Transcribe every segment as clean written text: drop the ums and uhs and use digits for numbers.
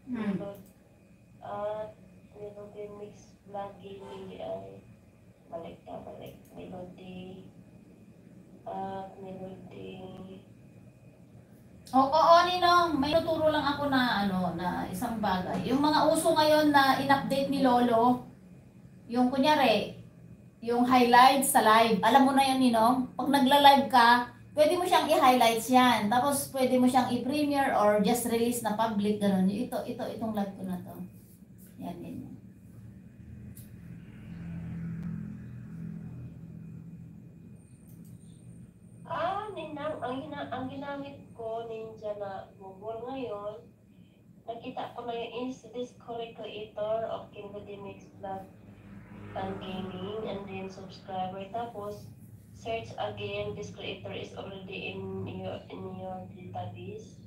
Melody. At Melody Mix Vlog Gaming ay balik na balik. Melody. At Melody. Oo, Ninong, may tuturo lang ako na na isang bagay. Yung mga uso ngayon na in-update ni Lolo, yung kunyari, yung highlights sa live. Alam mo na yan, Ninong? Pag nagla-live ka, pwede mo siyang i-highlights yan. Tapos pwede mo siyang i-premiere or just release na public, ganun. Itong live ko na to. Yan, Ninong. Ninang, ang ginamit ko, Ninja na Google ngayon, nakita ko na yung is this creator of Kimberly Mix Vlog and Gaming and then subscriber. Tapos, search again, this creator is already in your database.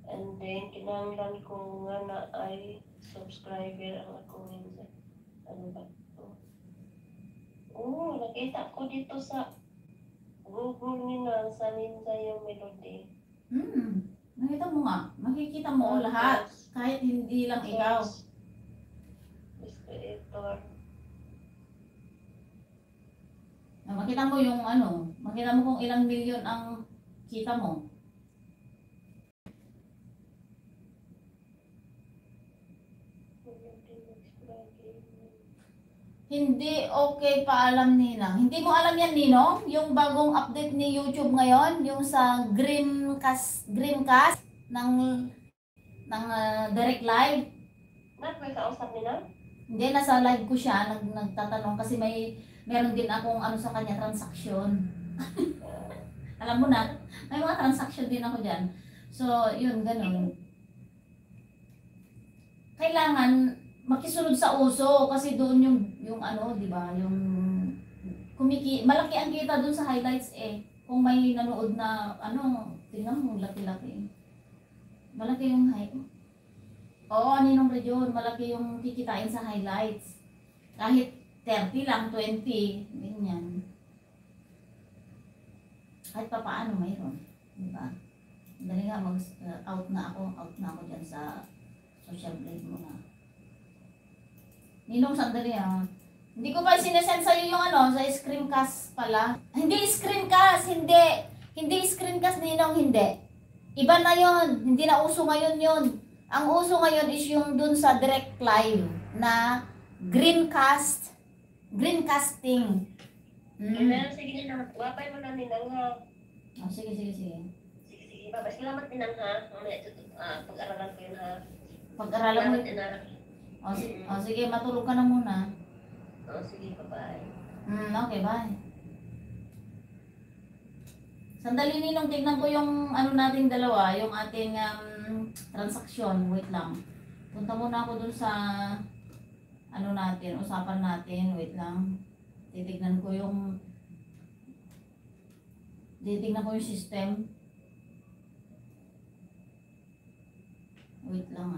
And then, kinanglan ko nga na ay subscriber ang ako Ninja. Ano ba ito? Nakita ko dito sa Google nila sa Ninja yung Melody. Nakita mo nga. Makikita mo lahat. Kahit hindi lang ikaw. This creator. Makita mo yung makita mo kung ilang milyon ang kita mo. Hindi okay pa alam Ninang. Hindi mo alam yan, Ninong? Yung bagong update ni YouTube ngayon, yung sa Dreamcast ng direct live. May kausap nila? Hindi, nasa live ko siya, nagtatanong kasi meron din akong sa kanya transaction. Alam mo na, may mga transaction din ako dyan. So, yun, ganun. Kailangan makisunod sa uso kasi doon yung di ba, yung malaki ang kita doon sa highlights Kung may nanood na tingnan mo laki-laki. Malaki yung Oo, Ninong Rejon, malaki yung kikitain sa highlights. Kahit 30 lang, 20, ganyan. Kahit pa paano mayroon, di ba? Dali nga out na ako dyan sa social blade mo na. Ninong, sandali Hindi ko pa sinesend sa'yo yung sa screencast pala. Hindi screencast, hindi screencast, Ninong, hindi. Iba na yon, hindi na uso ngayon yun. Ang uso ngayon is yung dun sa direct live na greencasting. Sige na, wapay mo na Ninang ha. Sige. Sige, bye. Salamat Ninang ha. Pag-aralan ko yun ha. Pag-aralan mo. Sige, matulog ka na muna. Sige, bye-bye. Okay, bye. Sandali Ninong, tignan ko yung nating dalawa, yung ating transaksyon. Wait lang. Punta muna ako dun sa usapan natin. Wait lang. Titignan ko yung system. Wait lang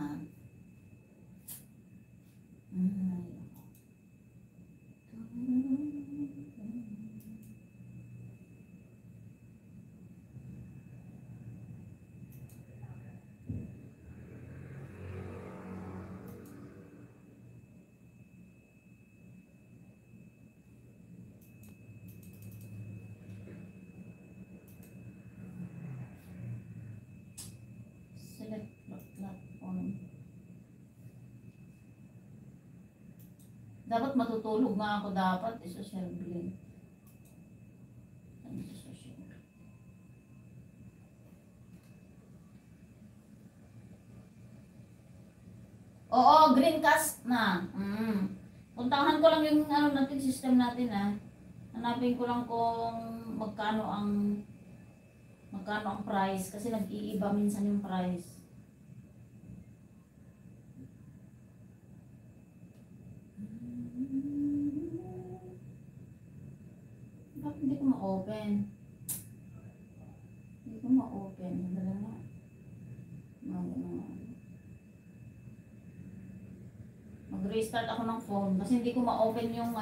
Select platform. Dapat matutulog nga ako dapat. Social blade. Oo, greencast na. Puntahan ko lang yung system natin Hanapin ko lang kung magkano ang price kasi nag-iiba minsan yung price. Bakit hindi ko ma-open? Hindi ko ma-open. Mag-restart ako ng phone kasi hindi ko ma-open yung